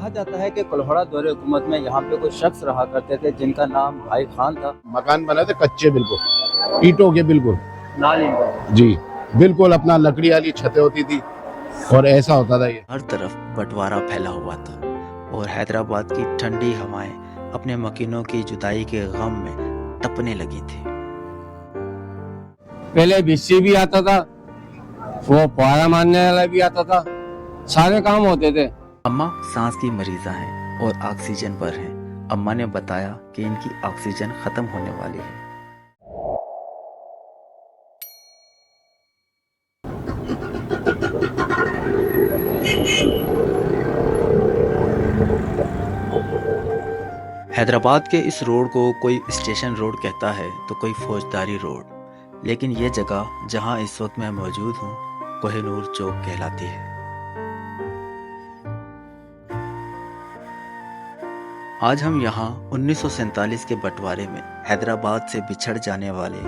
कहा जाता है कि कुल्हड़ा दौरे हुकूमत में यहाँ पे कुछ शख्स रहा करते थे जिनका नाम भाई खान था। मकान बने थे कच्चे, बिल्कुल ईंटों के, बिल्कुल जी, बिल्कुल अपना लकड़ी वाली छतें होती थी और ऐसा होता था। ये हर तरफ बंटवारा फैला हुआ था और हैदराबाद की ठंडी हवाएं अपने मकीनों की जुदाई के गम में तपने लगी थी। पहले बिस्सी भी आता था, वो पारा मारने वाला भी आता था, सारे काम होते थे। अम्मा सांस की मरीजा हैं और ऑक्सीजन पर हैं। अम्मा ने बताया कि इनकी ऑक्सीजन खत्म होने वाली है। हैदराबाद के इस रोड को कोई स्टेशन रोड कहता है तो कोई फौजदारी रोड, लेकिन ये जगह जहां इस वक्त मैं मौजूद हूँ कोहिनूर चौक कहलाती है। आज हम यहाँ 1947 के बंटवारे में हैदराबाद से बिछड़ जाने वाले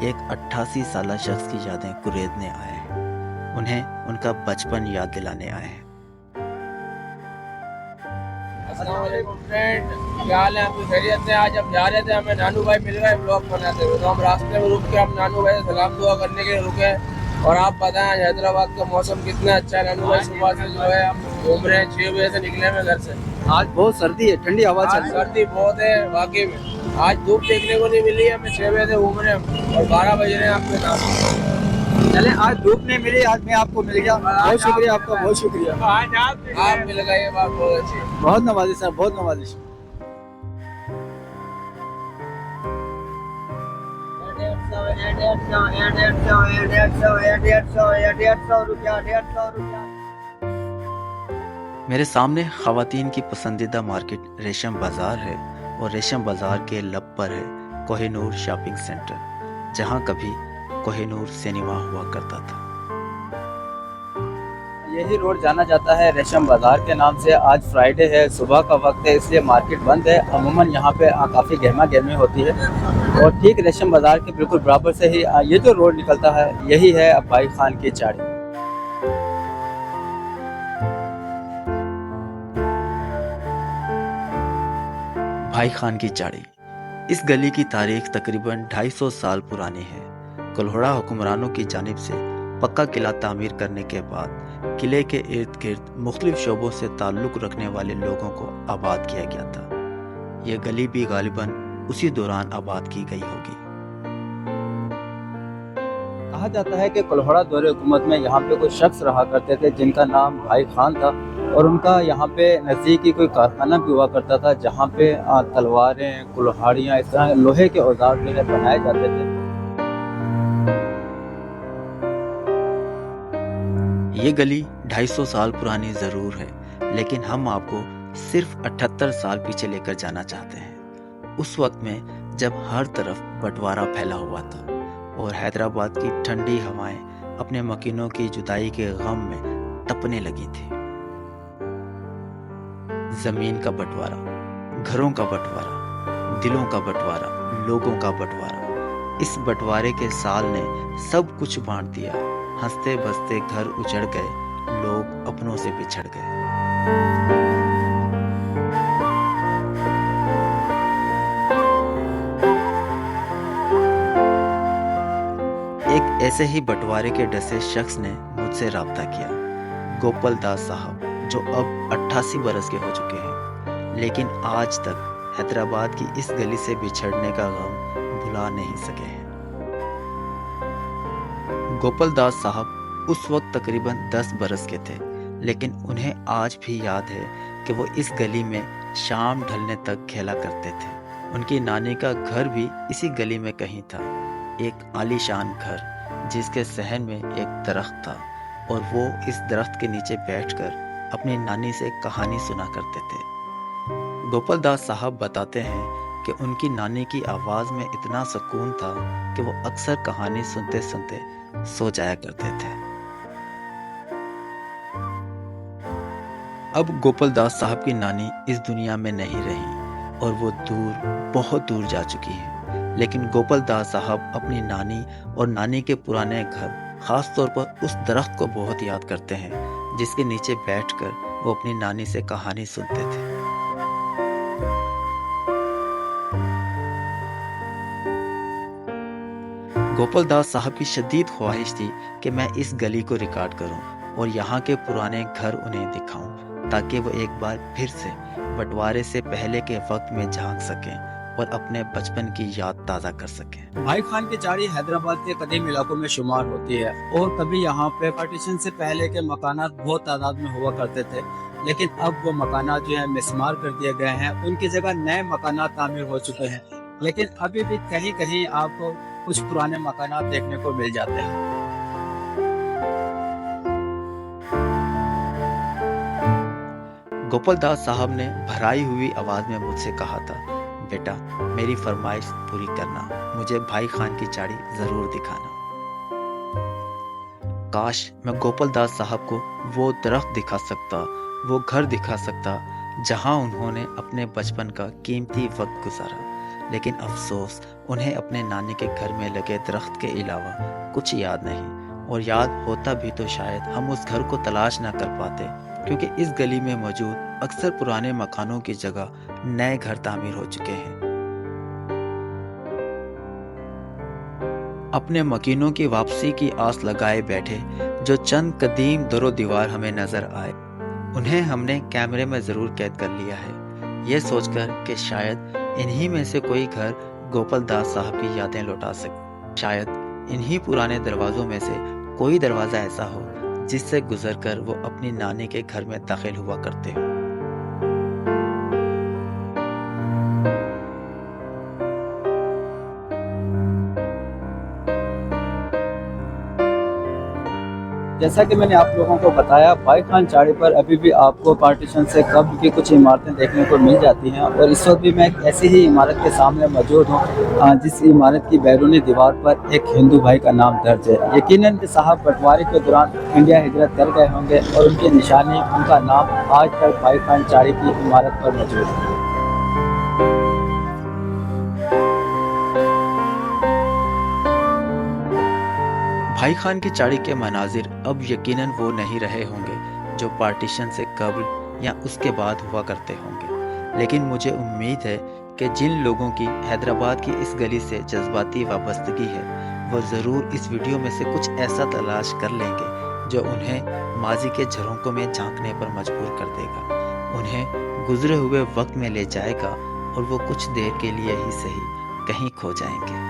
एक 88 साला शख्स की यादें कुरेदने आए हैं। उन्हें उनका बचपन याद दिलाने आए हैं। अस्सलाम वालेकुम फ्रेंड, क्या हाल है? आपकी खैरियत से? आज हम जा रहे थे, हमें नानू भाई मिल गए ब्लॉग बनाते हुए, तो हम रास्ते में रुक के हम नानू भाई से सलाम दुआ करने के लिए रुके। और आप बताएं आज हैदराबाद का मौसम कितना अच्छा है। नानू भाई सुबह से जो है हम घूम रहे हैं, 6 बजे से निकले हैं घर से। आज बहुत सर्दी है, ठंडी हवा चल रही है। सर्दी बहुत है वाकई में। आज धूप देखने को नहीं मिली है, हमें 6 बजे से घूम रहे हैं और 12 बज रहे हैं आपके साथ। चले, आज धूप नहीं मिली, आज मैं आपको मिल गया। बहुत शुक्रिया आपका, बहुत शुक्रिया। आज आप मिल गए, ये बात बहुत अच्छी है। बहुत नवाजिश है, बहुत नवाजिश। मेरे सामने खवातीन की पसंदीदा मार्केट रेशम बाजार है और रेशम बाजार के लब पर है कोहिनूर शॉपिंग सेंटर, जहां कभी कोहिनूर सिनेमा हुआ करता था। यही रोड जाना जाता है रेशम बाजार के नाम से। आज फ्राइडे है, सुबह का वक्त है, इसलिए मार्केट बंद है। अमूमन यहाँ पे काफ़ी गहमा गहमी होती है और ठीक रेशम बाजार के बिल्कुल बराबर से ही ये जो रोड निकलता है यही है भाई खान की चाड़ी। भाई खान की चाड़ी। इस गली की तारीख तकरीबन 250 साल पुरानी है। कुल्हड़ा हुक्मरानों की जानिब से पक्का किला तामीर करने के बाद किले के इर्द गिर्द मुख्तलिफ शोबों से ताल्लुक़ रखने वाले लोगों को आबाद किया गया था। यह गली भी गालिबन उसी दौरान आबाद की गई होगी। कहा जाता है कि कुल्हड़ा दौरे हुकूमत में यहाँ पे कुछ शख्स रहा करते थे जिनका नाम भाई खान था और उनका यहाँ पे नज़दीक ही कोई कारखाना भी हुआ करता था जहाँ पे तलवारें, कुल्हाड़ियाँ, इस तरह लोहे के औजार जो है बनाए जाते थे। ये गली 250 साल पुरानी ज़रूर है, लेकिन हम आपको सिर्फ 78 साल पीछे लेकर जाना चाहते हैं। उस वक्त में जब हर तरफ बंटवारा फैला हुआ था और हैदराबाद की ठंडी हवाएं अपने मकीनों की जुदाई के गम में तपने लगी थी। जमीन का बंटवारा, घरों का बंटवारा, दिलों का बंटवारा, लोगों का बंटवारा। इस बंटवारे के साल ने सब कुछ बांट दिया। हंसते बसते घर उजड़ गए, लोग अपनों से बिछड़ गए। एक ऐसे ही बंटवारे के डसे शख्स ने मुझसे राब्ता किया, गोपाल दास साहब, जो अब 88 बरस के हो चुके हैं, लेकिन आज तक हैदराबाद की इस गली से बिछड़ने का गम भुला नहीं सके हैं। गोपाल दास साहब उस वक्त तकरीबन 10 बरस के थे, लेकिन उन्हें आज भी याद है कि वो इस गली में शाम ढलने तक खेला करते थे। उनकी नानी का घर भी इसी गली में कहीं था, एक आलीशान घर जिसके सहन में एक दरख्त था और वो इस दरख्त के नीचे बैठकर अपनी नानी से कहानी सुना करते थे। गोपाल दास साहब बताते हैं कि उनकी नानी की आवाज़ में इतना सुकून था कि वो अक्सर कहानी सुनते सुनते सो जाया करते थे। अब गोपाल दास साहब की नानी इस दुनिया में नहीं रही और वो दूर, बहुत दूर जा चुकी है, लेकिन गोपाल दास साहब अपनी नानी और नानी के पुराने घर, खास तौर पर उस दरख्त को बहुत याद करते हैं जिसके नीचे बैठकर वो अपनी नानी से कहानी सुनते थे। गोपाल दास साहब की शदीद ख्वाहिश थी कि मैं इस गली को रिकॉर्ड करूं और यहाँ के पुराने घर उन्हें दिखाऊं, ताकि वो एक बार फिर से बंटवारे से पहले के वक्त में झांक सकें और अपने बचपन की याद ताज़ा कर सकें। भाई खान की चाड़ी हैदराबाद के कदीम इलाकों में शुमार होती है और कभी यहाँ पे पार्टीशन से पहले के मकानात बहुत तादाद में हुआ करते थे, लेकिन अब वो मकानात जो है मिसमार कर दिए गए हैं। उनकी जगह नए मकानात तामीर हो चुके हैं, लेकिन अभी भी कहीं कहीं आपको कुछ पुराने मकानात देखने को मिल जाते हैं। गोपाल दास साहब ने भराई हुई आवाज में मुझसे कहा था, बेटा मेरी फरमाइश पूरी करना, मुझे भाई खान की चाड़ी जरूर दिखाना। काश मैं गोपाल दास साहब को वो दरख्त दिखा सकता, वो घर दिखा सकता जहां उन्होंने अपने बचपन का कीमती वक्त गुजारा, लेकिन अफसोस उन्हें अपने नानी के घर में लगे दरख्त के अलावा कुछ याद नहीं, और याद होता भी तो शायद हम उस घर को तलाश ना कर पाते, क्योंकि इस गली में मौजूद अक्सर पुराने मकानों की जगह नए घर तामीर हो चुके हैं। अपने मकीनों की वापसी की आस लगाए बैठे जो चंद कदीम दरो दीवार हमें नजर आए, उन्हें हमने कैमरे में जरूर कैद कर लिया है, ये सोचकर कि शायद इन्हीं में से कोई घर गोपाल दास साहब की यादें लौटा सके। शायद इन्हीं पुराने दरवाजों में से कोई दरवाजा ऐसा हो जिससे गुजरकर वो अपनी नानी के घर में दाखिल हुआ करते हो। जैसा कि मैंने आप लोगों को बताया, भाई खान चाड़ी पर अभी भी आपको पार्टीशन से कब्ल की कुछ इमारतें देखने को मिल जाती हैं, और इस वक्त भी मैं एक ऐसी ही इमारत के सामने मौजूद हूँ जिस इमारत की बैरूनी दीवार पर एक हिंदू भाई का नाम दर्ज है। यकीनन साहब बंटवारे के दौरान इंडिया हिजरत कर गए होंगे और उनकी निशानी, उनका नाम आज तक भाई खान चाड़ी की इमारत पर मौजूद है। भाई खान की चाड़ी के मनाजिर अब यकीनन वो नहीं रहे होंगे जो पार्टीशन से कब्ल या उसके बाद हुआ करते होंगे, लेकिन मुझे उम्मीद है कि जिन लोगों की हैदराबाद की इस गली से जज्बाती वाबस्तगी है, वो ज़रूर इस वीडियो में से कुछ ऐसा तलाश कर लेंगे जो उन्हें माजी के झरोकों में झांकने पर मजबूर कर देगा, उन्हें गुजरे हुए वक्त में ले जाएगा और वो कुछ देर के लिए ही सही कहीं खो जाएंगे।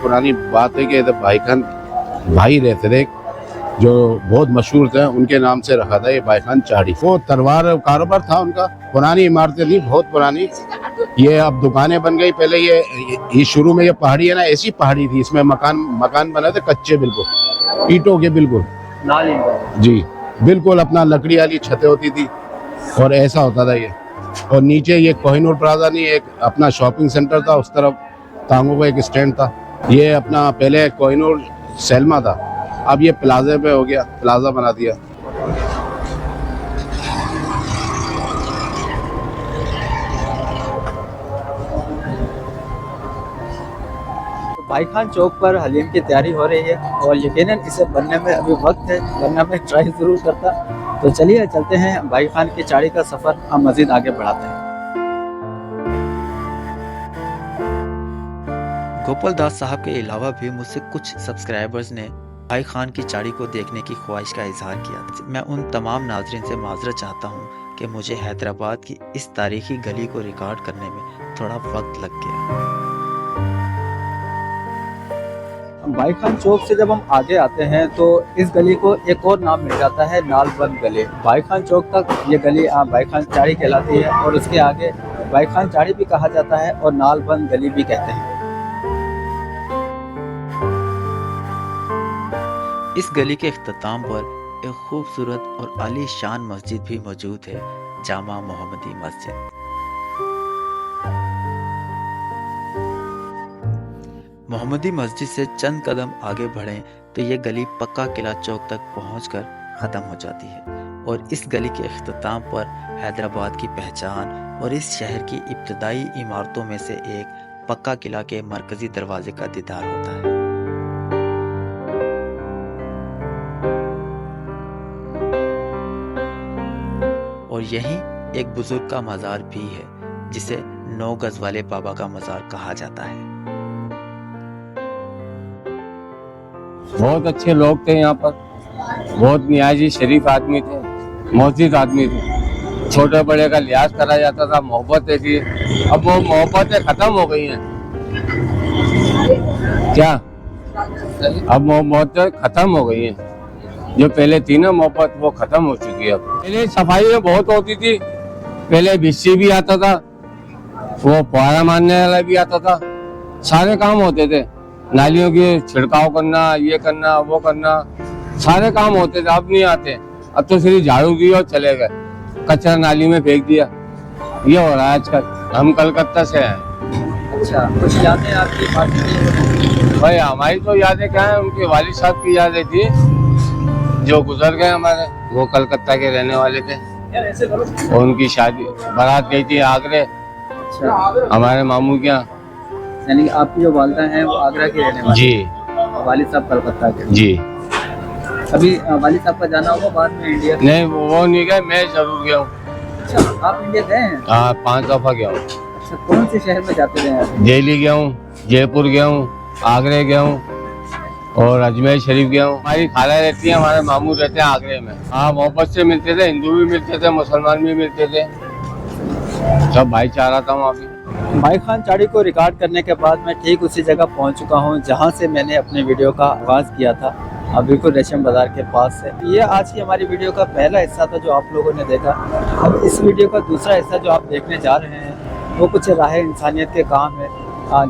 पुरानी बात है कि इधर भाई खान भाई रहते थे जो बहुत मशहूर थे, उनके नाम से रखा था ये भाई खान चाड़ी। वो तलवार कारोबार था उनका, पुरानी इमारतें थी बहुत पुरानी, ये अब दुकानें बन गई। पहले ये शुरू में ये पहाड़ी है ना, ऐसी पहाड़ी थी, इसमें मकान बने थे कच्चे, बिल्कुल ईंटों के, बिल्कुल जी बिल्कुल अपना लकड़ी वाली छतें होती थी और ऐसा होता था ये। और नीचे ये कोहिनूर प्लाजा नहीं, एक अपना शॉपिंग सेंटर था, उस तरफ टांगों का एक स्टैंड था। ये अपना पहले कोहिनूर सैलमा था, अब ये प्लाजे पे हो गया, प्लाजा बना दिया। भाई खान चौक पर हलीम की तैयारी हो रही है और यकीनन इसे बनने में अभी वक्त है, वरना मैं ट्राई जरूर करता। तो चलिए चलते हैं, भाई खान की चाड़ी का सफर हम मजीद आगे बढ़ाते हैं। गोपाल दास साहब के अलावा भी मुझसे कुछ सब्सक्राइबर्स ने भाई खान की चाड़ी को देखने की ख्वाहिश का इजहार किया। मैं उन तमाम नाज़रीन से माजरत चाहता हूँ कि मुझे हैदराबाद की इस तारीखी गली को रिकॉर्ड करने में थोड़ा वक्त लग गया। भाई खान चौक से जब हम आगे आते हैं तो इस गली को एक और नाम मिल जाता है, नालबंद गली। भाई खान चौक तक ये गली भाई खान चाड़ी कहलाती है और उसके आगे भाई खान चाड़ी भी कहा जाता है और नालबंद गली भी कहते हैं। इस गली के इख्तिताम पर एक खूबसूरत और आलीशान मस्जिद भी मौजूद है, जामा मोहम्मदी मस्जिद। मोहम्मदी मस्जिद से चंद कदम आगे बढ़ें तो ये गली पक्का किला चौक तक पहुंचकर ख़त्म हो जाती है, और इस गली के इख्तिताम पर हैदराबाद की पहचान और इस शहर की इब्तदाई इमारतों में से एक पक्का किला के मरकजी दरवाजे का दीदार होता है। और यहीं एक बुजुर्ग का मजार भी है जिसे 9 गज वाले बाबा का मजार कहा जाता है। बहुत अच्छे लोग थे यहाँ पर, बहुत नियाजी शरीफ आदमी थे, मोहसिन आदमी थे। छोटे बड़े का लिहाज करा जाता था, मोहब्बतें थी। अब वो मोहब्बतें खत्म हो गई हैं क्या? अब मोहब्बतें खत्म हो गई हैं। जो पहले थी ना मोहब्बत, वो खत्म हो चुकी है। अब पहले सफाई में बहुत होती थी, पहले बिस्सी भी आता था, वो पौड़ा मारने वाला भी आता था, सारे काम होते थे। नालियों की छिड़काव करना, ये करना, वो करना, सारे काम होते थे। अब नहीं आते, अब तो सिर्फ झाड़ू दिया और चले गए, कचरा नाली में फेंक दिया। ये हो रहा है आजकल। हम कलकत्ता से हैं। अच्छा, कुछ यादें आपकी पार्टी की? भाई हमारी तो यादें क्या है, उनके वालिद साहब की यादें थी जो गुजर गए हमारे। वो कलकत्ता के रहने वाले थे और उनकी शादी बारात गई थी आगरे, अच्छा, हमारे मामू के यहाँ। यानी कि आपकी जो वालदा हैं वो आगरा की रहने वाली जी हैं, वालिद साहब कलकत्ता के। जी। अभी वालिद साहब का जाना होगा बाद में इंडिया? नहीं, वो नहीं गए, मैं जरूर गया हूँ। अच्छा, आप इंडिया गए हैं? हाँ, 5 दफा गया हूँ। अच्छा, कौन से शहर में जाते रहे हैं? दिल्ली गया हूँ, जयपुर गया हूँ, आगरे गया हूँ और अजमेर शरीफ गया हूँ। हमारी खाला रहती है, हमारे मामू रहते हैं आगरे में। हाँ, मोहब्बत से मिलते थे, हिंदू भी मिलते थे, मुसलमान भी मिलते थे, सब भाईचारा था वहाँ पे। भाई खान चाड़ी को रिकॉर्ड करने के बाद मैं ठीक उसी जगह पहुंच चुका हूं जहां से मैंने अपने वीडियो का आगाज़ किया था, बिल्कुल रेशम बाज़ार के पास से। ये आज की हमारी वीडियो का पहला हिस्सा था जो आप लोगों ने देखा। अब इस वीडियो का दूसरा हिस्सा जो आप देखने जा रहे हैं वो कुछ राह इंसानियत के काम है,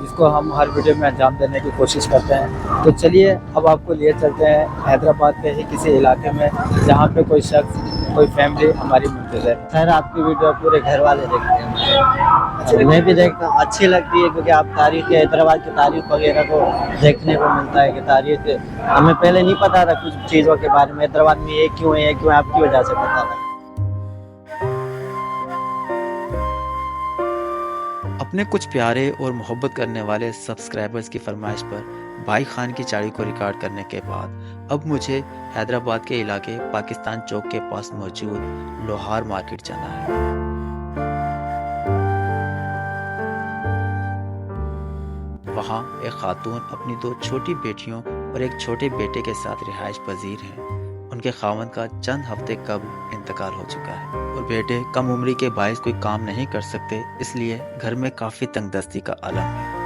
जिसको हम हर वीडियो में अंजाम देने की कोशिश करते हैं। तो चलिए अब आपको लिए चलते हैं हैदराबाद के ही किसी इलाके में जहाँ पे कोई शख्स, कोई फैमिली हमारी मुंतज़र है। खैर, आपकी वीडियो पूरे घर वाले देखते हैं, मैं भी देखता हूँ, अच्छी लगती है क्योंकि आप तारीख हैदराबाद की तारीख वगैरह को देखने को मिलता है कि तारीख हमें पहले नहीं पता था कुछ चीज़ों के बारे में। हैदराबाद में ये क्यों है, ये क्यों है, आपकी वजह से पता था। अपने कुछ प्यारे और मोहब्बत करने वाले सब्सक्राइबर्स की फरमाइश पर भाई खान की चाड़ी को रिकॉर्ड करने के बाद अब मुझे हैदराबाद के इलाके पाकिस्तान चौक के पास मौजूद लोहार मार्केट जाना है। वहाँ एक खातून अपनी 2 छोटी बेटियों और एक छोटे बेटे के साथ रिहाइश पजीर हैं। उनके खावंद का चंद हफ्ते कबल इंतकाल हो चुका है और बेटे कम उम्री के बायस कोई काम नहीं कर सकते, इसलिए घर में काफी तंगदस्ती का आलम है।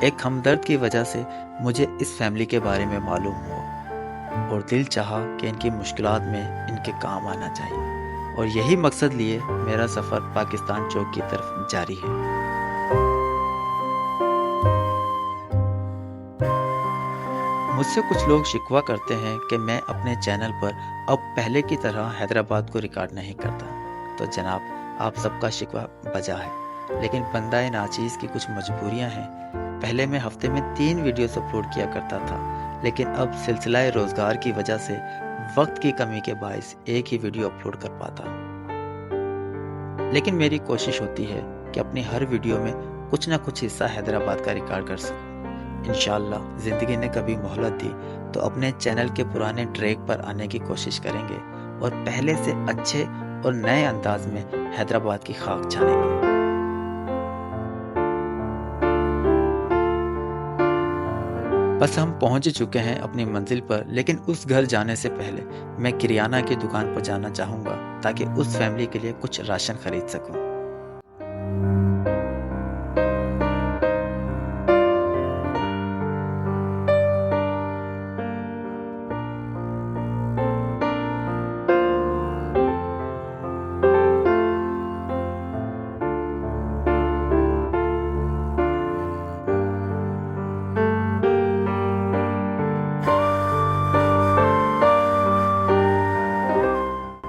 एक हमदर्द की वजह से मुझे इस फैमिली के बारे में मालूम हुआ और दिल चाहा कि इनकी मुश्किलात में इनके काम आना चाहिए और यही मकसद लिए मेरा सफ़र पाकिस्तान चौक की तरफ जारी है। मुझसे कुछ लोग शिकवा करते हैं कि मैं अपने चैनल पर अब पहले की तरह हैदराबाद को रिकॉर्ड नहीं करता। तो जनाब, आप सबका शिकवा बजा है, लेकिन बंदा नाचीज़ की कुछ मजबूरियां हैं। पहले मैं हफ्ते में 3 वीडियोस अपलोड किया करता था, लेकिन अब सिलसिला रोज़गार की वजह से वक्त की कमी के बायस एक ही वीडियो अपलोड कर पाता हूँ। लेकिन मेरी कोशिश होती है कि अपनी हर वीडियो में कुछ ना कुछ हिस्सा हैदराबाद का रिकॉर्ड कर सकूँ। इंशाअल्लाह ज़िंदगी ने कभी मोहलत दी तो अपने चैनल के पुराने ट्रैक पर आने की कोशिश करेंगे और पहले से अच्छे और नए अंदाज में हैदराबाद की खाक छानेंगे। बस हम पहुंच चुके हैं अपनी मंजिल पर, लेकिन उस घर जाने से पहले मैं किराना की दुकान पर जाना चाहूँगा ताकि उस फैमिली के लिए कुछ राशन खरीद सकूँ।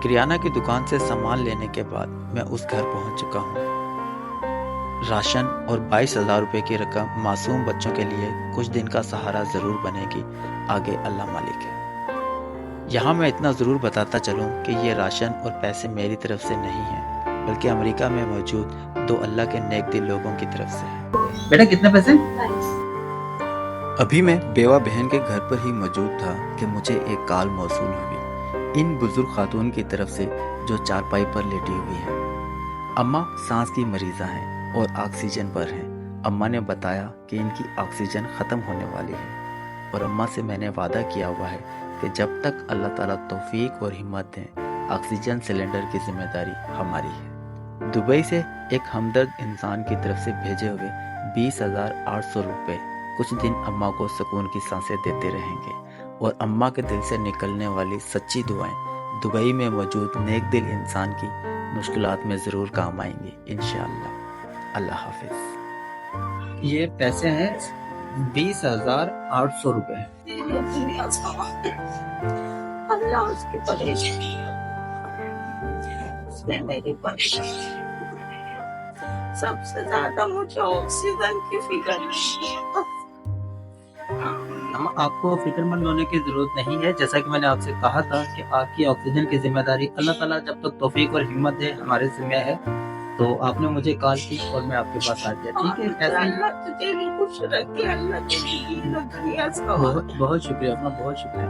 किराना की दुकान से सामान लेने के बाद मैं उस घर पहुंच चुका हूं। राशन और 22,000 रुपए की रकम मासूम बच्चों के लिए कुछ दिन का सहारा जरूर बनेगी, आगे अल्लाह मालिक है। यहाँ मैं इतना ज़रूर बताता चलूँ कि ये राशन और पैसे मेरी तरफ से नहीं हैं, बल्कि अमेरिका में मौजूद 2 अल्लाह के नेक दिल लोगों की तरफ से है। बेटा कितने पैसे? अभी मैं बेवा बहन के घर पर ही मौजूद था कि मुझे एक कॉल मौसूल हुई इन बुजुर्ग खातून की तरफ से जो चारपाई पर लेटी हुई है। अम्मा सांस की मरीजा हैं और ऑक्सीजन पर हैं। अम्मा ने बताया कि इनकी ऑक्सीजन ख़त्म होने वाली है और अम्मा से मैंने वादा किया हुआ है कि जब तक अल्लाह ताला तौफीक और हिम्मत दें ऑक्सीजन सिलेंडर की जिम्मेदारी हमारी है। दुबई से एक हमदर्द इंसान की तरफ से भेजे हुए 20,800 रुपये कुछ दिन अम्मा को सुकून की सांसें देते रहेंगे और अम्मा के दिल से निकलने वाली सच्ची दुआएं दुबई में मौजूद नेक दिल इंसान की मुश्किलात में ज़रूर काम आएंगी इंशाअल्लाह। अल्लाह हाफिज़। ये पैसे हैं 20,800 रुपये। अल्लाह उसकी परेशानी उसने मेरी परेशानी सबसे ज्यादा मुझे ऑक्सीजन की फिक्र है। आपको फिक्रमंद होने की जरूरत नहीं है। जैसा कि मैंने आपसे कहा था कि आपकी ऑक्सीजन की जिम्मेदारी अल्लाह ताला जब तक तौफीक और हिम्मत दे हमारे जिम्मे है। तो आपने मुझे कॉल की और मैं आपके पास आ गया। ठीक है, ऐसे ही अल्लाह तुझे भी खुश रखे, अल्लाह तुझे भी रखे। बहुत शुक्रिया अपना, बहुत शुक्रिया।